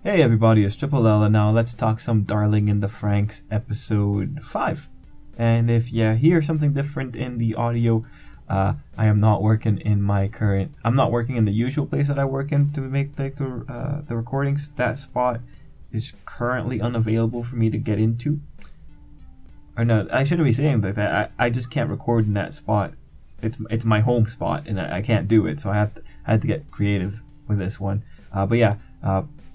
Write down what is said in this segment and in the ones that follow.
Hey everybody, it's Tripl-L, and now let's talk some Darling in the Franxx episode 5. And if you hear something different in the audio, I am not working in I'm not working in the usual place that I work in to make the recordings. That spot is currently unavailable for me to get into. Or no, I shouldn't be saying that. I just can't record in that spot. It's my home spot, and I can't do it, so I had to get creative with this one. But yeah,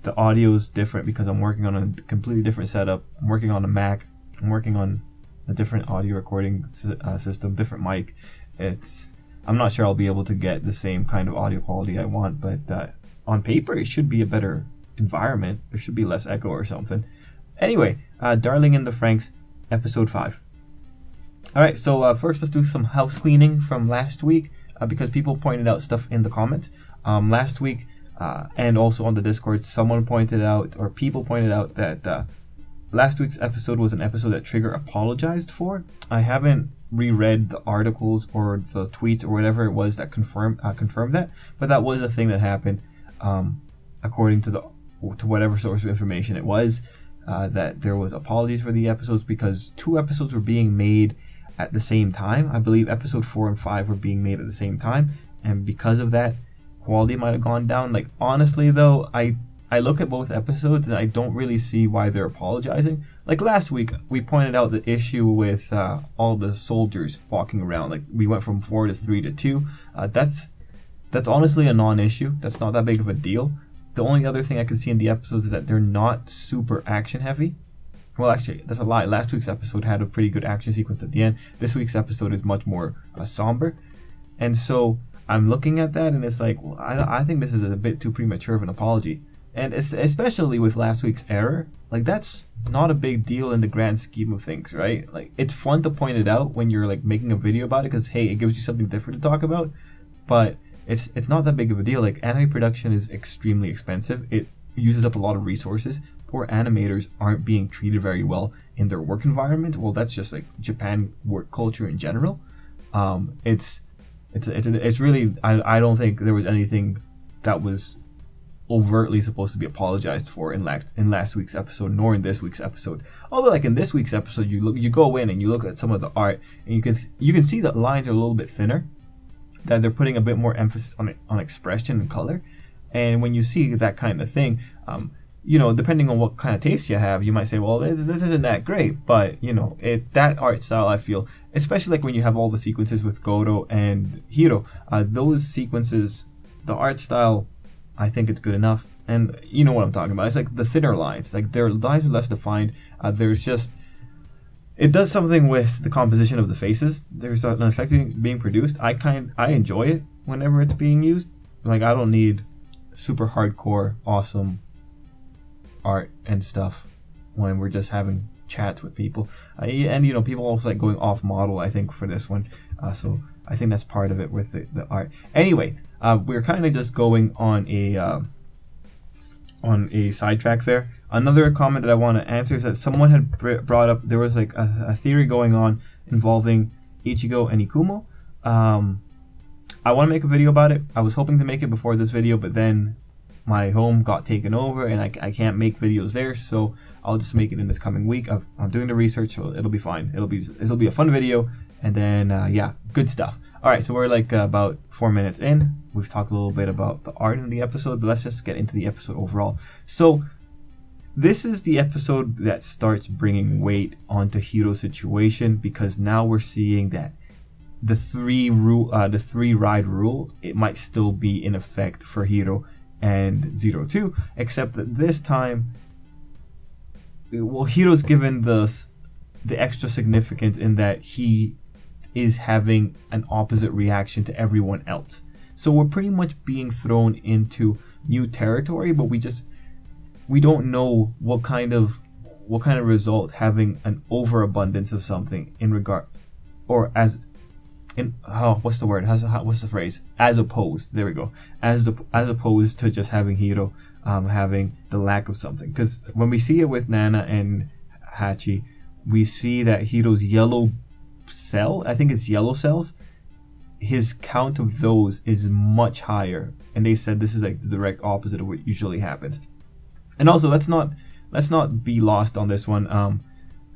the audio is different because I'm working on a completely different setup. I'm working on a Mac. I'm working on a different audio recording system, different mic. I'm not sure I'll be able to get the same kind of audio quality I want, but on paper it should be a better environment. There should be less echo or something. Anyway, Darling in the Franxx, episode 5. Alright, so first let's do some house cleaning from last week because people pointed out stuff in the comments. Last week, and also on the Discord, someone pointed out, or people pointed out, that last week's episode was an episode that Trigger apologized for. I haven't reread the articles or the tweets or whatever it was that confirmed that, but that was a thing that happened, according to whatever source of information it was, that there was apologies for the episodes because 2 episodes were being made at the same time. I believe episode 4 and 5 were being made at the same time, and because of that, quality might have gone down. Like, honestly though, I look at both episodes and I don't really see why they're apologizing. Like last week, we pointed out the issue with all the soldiers walking around. Like, we went from 4 to 3 to 2. That's honestly a non-issue. That's not that big of a deal. The only other thing I can see in the episodes is that they're not super action heavy. Well, actually, that's a lie. Last week's episode had a pretty good action sequence at the end. This week's episode is much more somber. And so I'm looking at that and it's like, well, I think this is a bit too premature of an apology. And it's, especially with last week's error, like, that's not a big deal in the grand scheme of things, right? Like, it's fun to point it out when you're like making a video about it because, hey, it gives you something different to talk about. But it's not that big of a deal. Like, anime production is extremely expensive. It uses up a lot of resources. Poor animators aren't being treated very well in their work environment. Well, that's just like Japan work culture in general. It's really, I don't think there was anything that was overtly supposed to be apologized for in last week's episode, nor in this week's episode. Although, like, in this week's episode, you go in and you look at some of the art, and you can see that lines are a little bit thinner, that they're putting a bit more emphasis on expression and color. And when you see that kind of thing, you know, depending on what kind of taste you have, you might say, well, this isn't that great. But, you know, that art style, I feel, especially like when you have all the sequences with Goto and Hiro, those sequences, the art style, I think it's good enough. And you know what I'm talking about. It's like the thinner lines, like their lines are less defined. There's just, it does something with the composition of the faces. There's an effect being produced. I enjoy it whenever it's being used. Like, I don't need super hardcore, awesome art and stuff when we're just having chats with people. And you know, people also like going off model, I think, for this one. So I think that's part of it with the art. Anyway, we're kind of just going on a sidetrack there. Another comment that I want to answer is that someone had brought up, there was like a theory going on involving Ichigo and Ikumo. I want to make a video about it. I was hoping to make it before this video, but then my home got taken over and I can't make videos there, so I'll just make it in this coming week. I'm doing the research, so it'll be fine. It'll be a fun video, and then yeah, good stuff. Alright, so we're like about 4 minutes in. We've talked a little bit about the art in the episode, but let's just get into the episode overall. So this is the episode that starts bringing weight onto Hiro's situation, because now we're seeing that the 3 ride rule, it might still be in effect for Hiro and 02, except that this time, well, Hiro's given the extra significance in that he is having an opposite reaction to everyone else. So we're pretty much being thrown into new territory, but we don't know what kind of result having an overabundance of something in regard, or as in, what's the word? What's the phrase? As opposed, there we go. As opposed to just having Hiro having the lack of something. Because when we see it with Nana and Hachi, we see that Hiro's yellow cell, I think it's yellow cells, his count of those is much higher. And they said this is like the direct opposite of what usually happens. And also, let's not be lost on this one.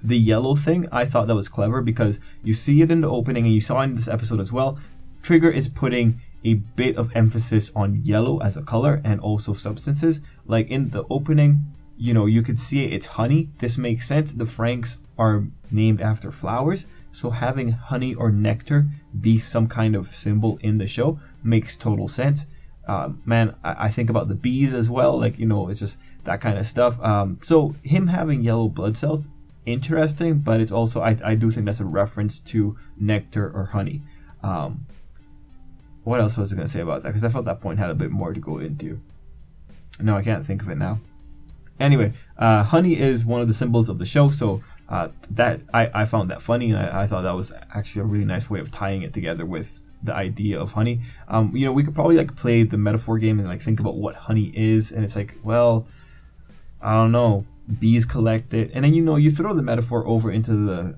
The yellow thing, I thought that was clever because you see it in the opening and you saw it in this episode as well. Trigger is putting a bit of emphasis on yellow as a color and also substances. Like in the opening, you know, you could see it's honey. This makes sense. The Franxx are named after flowers, so having honey or nectar be some kind of symbol in the show makes total sense. Man, I think about the bees as well. Like, you know, it's just that kind of stuff. So him having yellow blood cells, interesting, but it's also, I do think that's a reference to nectar or honey. What else was I going to say about that? Because I felt that point had a bit more to go into. No, I can't think of it now. Anyway, honey is one of the symbols of the show, so that I found that funny, and I thought that was actually a really nice way of tying it together with the idea of honey. You know, we could probably like play the metaphor game and like think about what honey is, and it's like, well, I don't know, bees collect it, and then, you know, you throw the metaphor over into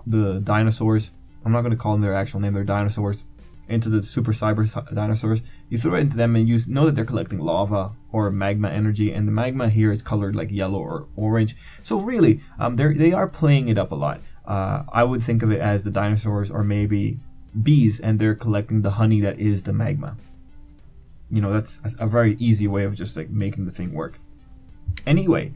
the dinosaurs. I'm not going to call them their actual name, they're dinosaurs. Into the super cyber dinosaurs, you throw it into them and you know that they're collecting lava or magma energy, and the magma here is colored like yellow or orange. So really, they are playing it up a lot. I would think of it as the dinosaurs or maybe bees, and they're collecting the honey that is the magma. You know, that's a very easy way of just like making the thing work. Anyway,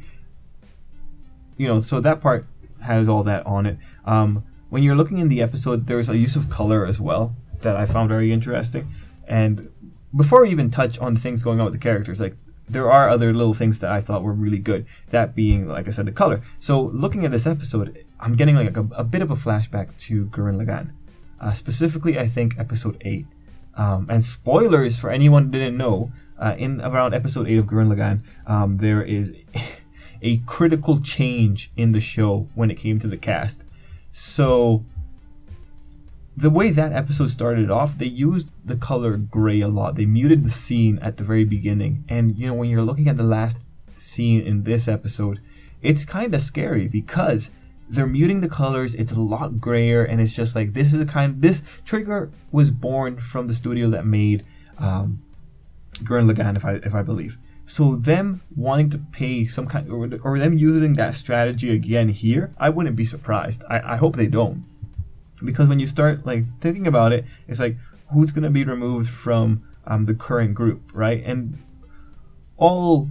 you know, so that part has all that on it. When you're looking in the episode, there's a use of color as well that I found very interesting. And before we even touch on things going on with the characters, like, there are other little things that I thought were really good, that being, like I said, the color. So looking at this episode, I'm getting like a bit of a flashback to Gurren Lagann. Specifically, I think episode 8. And spoilers for anyone who didn't know, in around episode 8 of Gurren Lagann, there is a critical change in the show when it came to the cast. So the way that episode started off, they used the color gray a lot. They muted the scene at the very beginning. And, you know, when you're looking at the last scene in this episode, it's kind of scary because they're muting the colors. It's a lot grayer, and it's just like, this Trigger was born from the studio that made Gurren Lagann, if I believe. So them wanting to pay some kind, or them using that strategy again here, I wouldn't be surprised. I hope they don't. Because when you start like thinking about it, it's like, who's going to be removed from the current group, right? And all,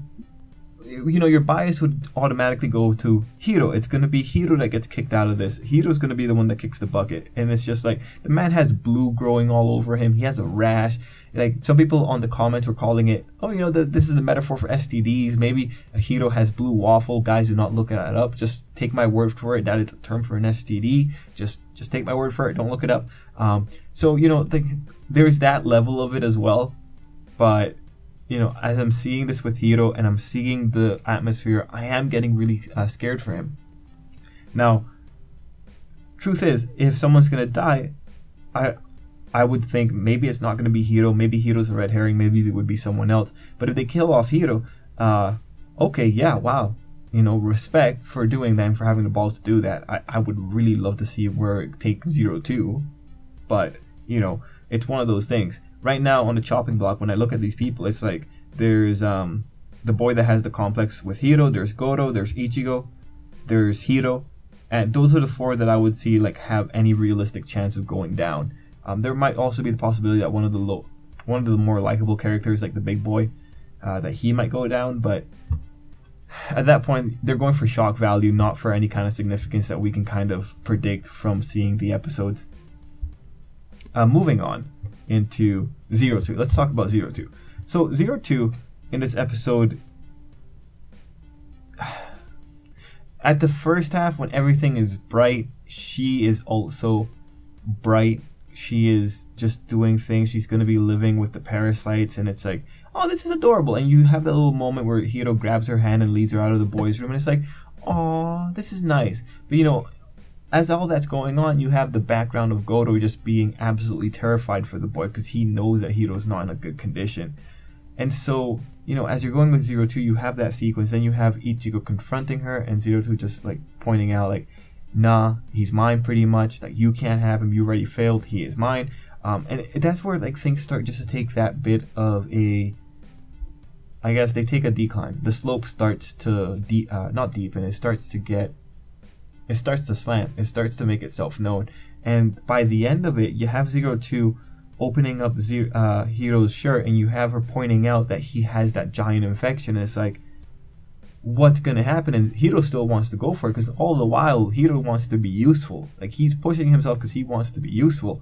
you know, your bias would automatically go to Hiro. It's going to be Hiro that gets kicked out of this. Hiro's going to be the one that kicks the bucket. And it's just like, the man has blue growing all over him. He has a rash. Like, some people on the comments were calling it, oh, you know, this is the metaphor for STDs. Maybe a Hiro has blue waffle. Guys, do not look that up. Just take my word for it. That is a term for an STD. Just take my word for it. Don't look it up. So, you know, there's that level of it as well. But, you know, as I'm seeing this with Hiro and I'm seeing the atmosphere, I am getting really scared for him. Now, truth is, if someone's going to die, I would think maybe it's not going to be Hiro. Maybe Hiro's a red herring. Maybe it would be someone else. But if they kill off Hiro, okay, yeah, wow. You know, respect for doing that and for having the balls to do that. I would really love to see where it takes 02. But, you know, it's one of those things. Right now on the chopping block, when I look at these people, it's like, there's the boy that has the complex with Hiro. There's Goro. There's Ichigo. There's Hiro. And those are the 4 that I would see like have any realistic chance of going down. There might also be the possibility that one of the more likable characters, like the big boy, that he might go down. But at that point, they're going for shock value, not for any kind of significance that we can kind of predict from seeing the episodes. Moving on into 02. Let's talk about 02. So 02 in this episode, at the first half when everything is bright, she is also bright. She is just doing things. She's going to be living with the parasites, and it's like, oh, this is adorable. And you have that little moment where Hiro grabs her hand and leads her out of the boys' room, and it's like, oh, this is nice. But, you know, as all that's going on, you have the background of Goro just being absolutely terrified for the boy because he knows that Hiro's not in a good condition. And so, you know, as you're going with 02, you have that sequence. Then you have Ichigo confronting her and 02 just like pointing out like, nah, he's mine pretty much. Like, you can't have him. You already failed. He is mine. And that's where like things start just to take that bit of a I guess they take a decline. The slope starts to not deepen. It starts to slant. It starts to make itself known. And by the end of it, you have 02 opening up Hiro's shirt, and you have her pointing out that he has that giant infection. And it's like, what's gonna happen? And Hiro still wants to go for it, because all the while Hiro wants to be useful. Like, he's pushing himself because he wants to be useful.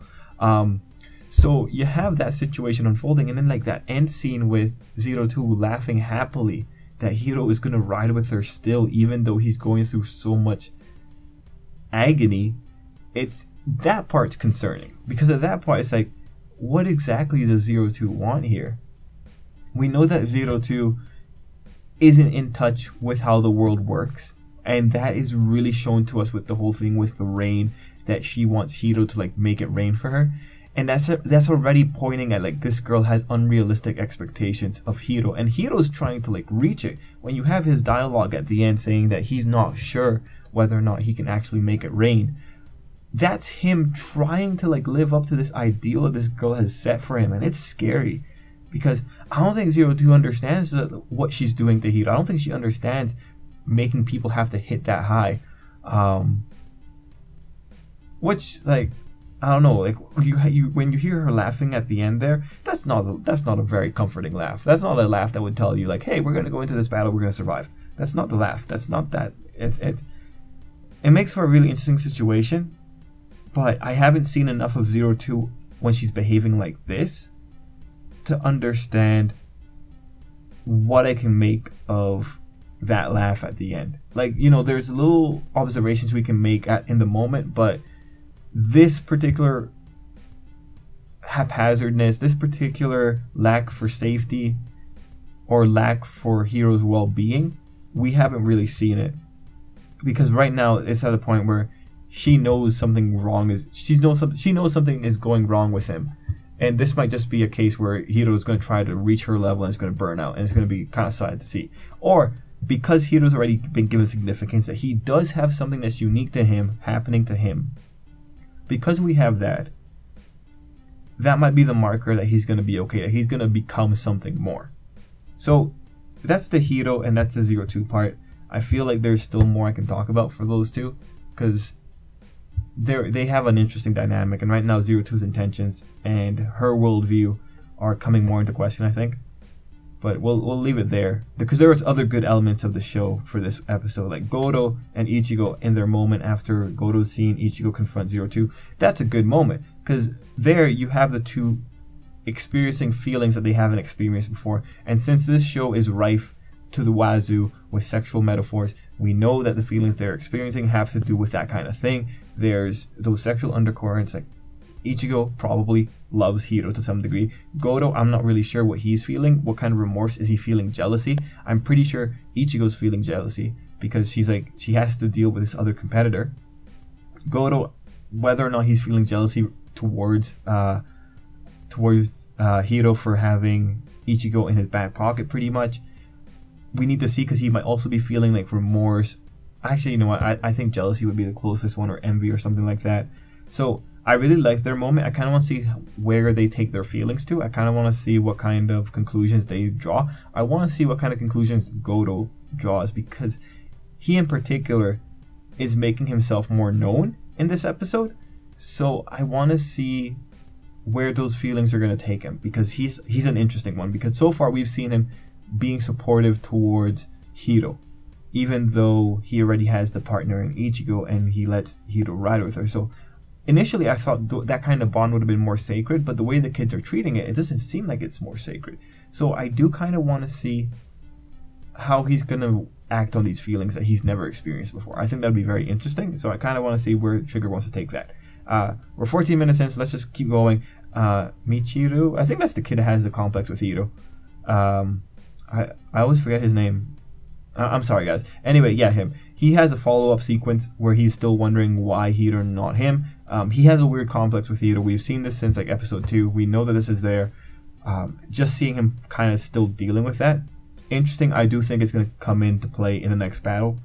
So you have that situation unfolding, and then like that end scene with 02 laughing happily that Hiro is gonna ride with her still, even though he's going through so much agony. It's that part's concerning, because at that point it's like, what exactly does 02 want here? We know that 02 isn't in touch with how the world works, and that is really shown to us with the whole thing with the rain, that she wants Hiro to like make it rain for her. And that's already pointing at like, this girl has unrealistic expectations of Hiro, and Hiro's trying to like reach it. When you have his dialogue at the end saying that he's not sure whether or not he can actually make it rain, that's him trying to like live up to this ideal that this girl has set for him. And it's scary, because I don't think 02 understands what she's doing to Hiro. I don't think she understands making people have to hit that high. Which, like, I don't know, like, you when you hear her laughing at the end there, that's not a very comforting laugh. That's not a laugh that would tell you like, hey, we're gonna go into this battle, we're gonna survive. That's not the laugh. That's not that. It makes for a really interesting situation, but I haven't seen enough of 02 when she's behaving like this to understand what I can make of that laugh at the end. Like, you know, there's little observations we can make in the moment, but this particular haphazardness, this particular lack for safety or lack for Hiro's well-being, we haven't really seen it. Because right now it's at a point where she knows something wrong she knows something is going wrong with him. And this might just be a case where Hiro is going to try to reach her level and it's going to burn out, and it's going to be kind of sad to see. Or because Hiro's already been given significance that he does have something that's unique to him happening to him, because we have that might be the marker that he's going to be okay, that he's going to become something more. So that's the Hiro and that's the 02 part. I feel like there's still more I can talk about for those two, because they have an interesting dynamic, and right now 02's intentions and her worldview are coming more into question, I think. But we'll leave it there, because there was other good elements of the show for this episode, like Goto and Ichigo in their moment after Goto's scene Ichigo confront 02. That's a good moment, because there you have the two experiencing feelings that they haven't experienced before. And since this show is rife to the wazoo with sexual metaphors, we know that the feelings they're experiencing have to do with that kind of thing. There's those sexual undercurrents. Like, Ichigo probably loves Hiro to some degree. Goto, I'm not really sure what he's feeling. What kind of remorse is he feeling? Jealousy? I'm pretty sure Ichigo's feeling jealousy, because she has to deal with this other competitor. Goto, whether or not he's feeling jealousy towards Hiro for having Ichigo in his back pocket, pretty much, we need to see, because he might also be feeling like remorse. Actually, you know what, I think jealousy would be the closest one, or envy or something like that. So I really like their moment. I kind of want to see where they take their feelings to. I kind of want to see what kind of conclusions they draw. I want to see what kind of conclusions Goto draws, because he in particular is making himself more known in this episode. So I want to see where those feelings are going to take him, because he's an interesting one, because so far we've seen him being supportive towards Hiro, even though he already has the partner in Ichigo and he lets Hiro ride with her. So initially I thought that kind of bond would have been more sacred, but the way the kids are treating it, it doesn't seem like it's more sacred. So I do kind of want to see how he's going to act on these feelings that he's never experienced before. I think that would be very interesting. So I kind of want to see where Trigger wants to take that. We're 14 minutes in, so let's just keep going. Michiru, I think that's the kid that has the complex with Hiro. I always forget his name. I'm sorry, guys. Anyway, yeah, him. He has a follow-up sequence where he's still wondering why Hiro, not him. He has a weird complex with Hiro. We've seen this since like episode 2. We know that this is there. Just seeing him kind of still dealing with that. Interesting. I do think it's going to come into play in the next battle.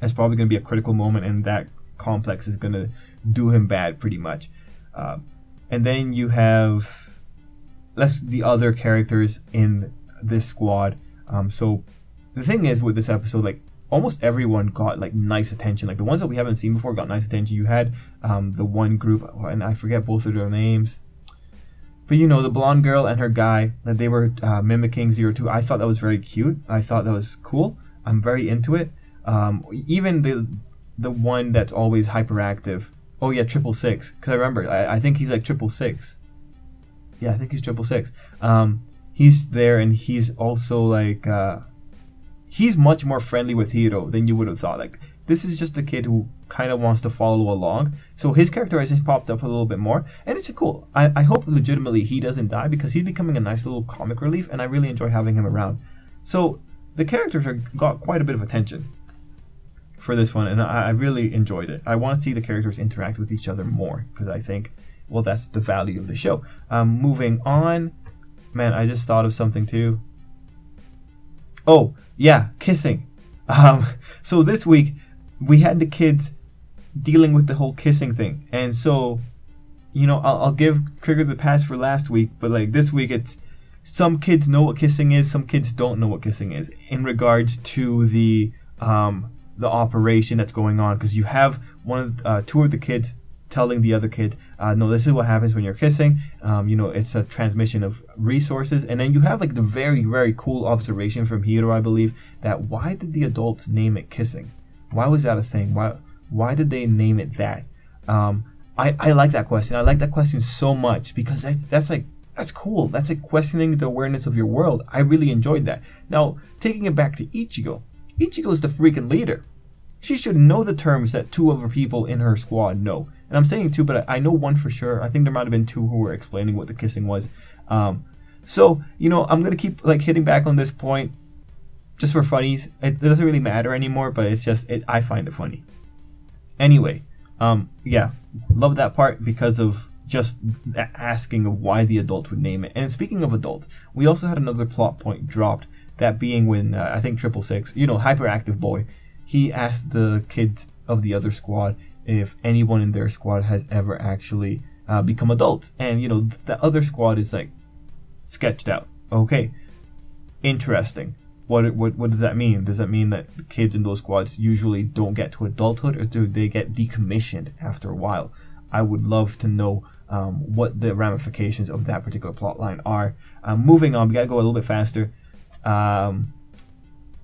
It's probably going to be a critical moment, and that complex is going to do him bad pretty much. And then you have the other characters in this squad. So the thing is with this episode, like almost everyone got like nice attention. Like the ones that we haven't seen before got nice attention. You had the one group, and I forget both of their names, but you know, the blonde girl and her guy that they were mimicking 02. I thought that was very cute. I thought that was cool. I'm very into it. Even the one that's always hyperactive. Oh yeah, 666. Because I remember, I think he's like 666. Yeah, I think he's 666. He's there, and he's also like he's much more friendly with Hiro than you would have thought. Like this is just a kid who kind of wants to follow along. So his characterization popped up a little bit more, and it's cool. I hope legitimately he doesn't die, because he's becoming a nice little comic relief, and I really enjoy having him around. So the characters got quite a bit of attention for this one, and I really enjoyed it. I want to see the characters interact with each other more, because I think, well, that's the value of the show. Moving on, man, I just thought of something too. Oh yeah, kissing. So this week we had the kids dealing with the whole kissing thing, and so, you know, I'll give Trigger the pass for last week, but like this week, it's some kids know what kissing is, some kids don't know what kissing is in regards to the operation that's going on, because you have two of the kids telling the other kids, no, this is what happens when you're kissing. You know, it's a transmission of resources. And then you have like the very, very cool observation from Hiro, I believe, that why did the adults name it kissing? Why was that a thing? Why did they name it that? I like that question. I like that question so much, because that's cool. That's like questioning the awareness of your world. I really enjoyed that. Now, taking it back to Ichigo. Ichigo's the freaking leader. She should know the terms that two other people in her squad know. And I'm saying two, but I know one for sure. I think there might have been two who were explaining what the kissing was. So, you know, I'm going to keep like hitting back on this point just for funnies. It doesn't really matter anymore, but it's just, I find it funny. Anyway, yeah, love that part because of just asking of why the adults would name it. And speaking of adults, we also had another plot point dropped, that being when I think 666, you know, hyperactive boy, he asked the kids of the other squad if anyone in their squad has ever actually become adults. And, you know, the other squad is like sketched out. Okay, interesting. What does that mean? Does that mean that the kids in those squads usually don't get to adulthood, or do they get decommissioned after a while? I would love to know what the ramifications of that particular plot line are. Moving on, we gotta go a little bit faster.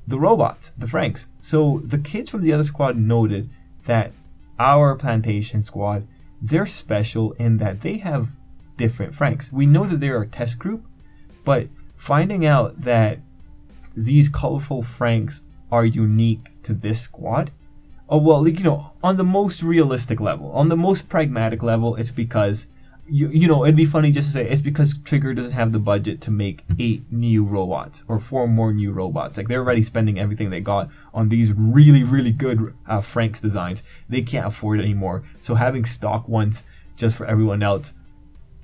The robots, the Franxx. So the kids from the other squad noted that our plantation squad, they're special in that they have different Franxx. We know that they're a test group, but finding out that these colorful Franxx are unique to this squad, oh well, like, you know, on the most realistic level, on the most pragmatic level, it's because you know, it'd be funny just to say it's because Trigger doesn't have the budget to make 8 new robots or 4 more new robots. Like, they're already spending everything they got on these really, really good Franxx designs. They can't afford it anymore. So having stock ones just for everyone else,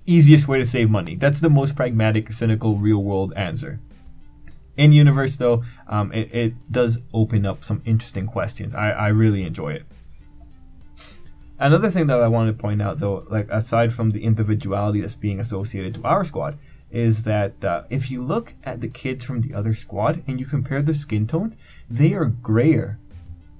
easiest way to save money. That's the most pragmatic, cynical, real world answer. In universe though, it does open up some interesting questions. I really enjoy it. Another thing that I wanted to point out though, like aside from the individuality that's being associated to our squad, is that if you look at the kids from the other squad and you compare their skin tones, they are grayer.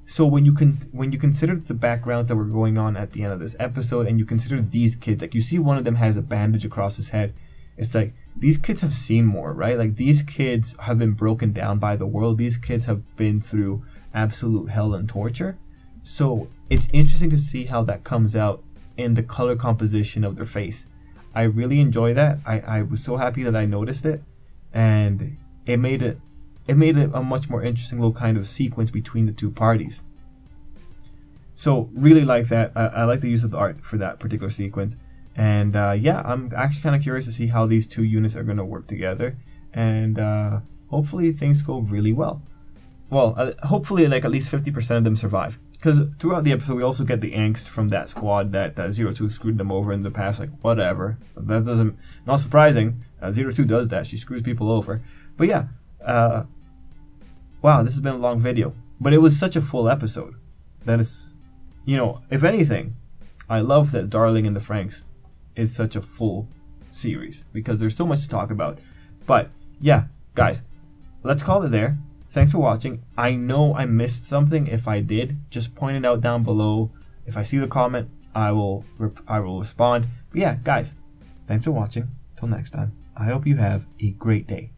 So when you consider the backgrounds that were going on at the end of this episode, and you consider these kids, like you see one of them has a bandage across his head, it's like these kids have seen more, right? Like these kids have been broken down by the world. These kids have been through absolute hell and torture. So it's interesting to see how that comes out in the color composition of their face. I really enjoy that. I was so happy that I noticed it, and it made it a much more interesting little kind of sequence between the two parties. So really like that. I like the use of the art for that particular sequence. And yeah, I'm actually kind of curious to see how these two units are going to work together, and hopefully things go really well. Well, hopefully like at least 50% of them survive. Because throughout the episode, we also get the angst from that squad that 02 screwed them over in the past. Like, whatever. That doesn't... Not surprising. 02 does that. She screws people over. But yeah. Wow, this has been a long video. But it was such a full episode. That is... You know, if anything, I love that Darling in the Franxx is such a full series. Because there's so much to talk about. But, yeah, guys. let's call it there. Thanks for watching. I know I missed something. If I did, just point it out down below. If I see the comment, I will respond. But yeah, guys, thanks for watching. Till next time, I hope you have a great day.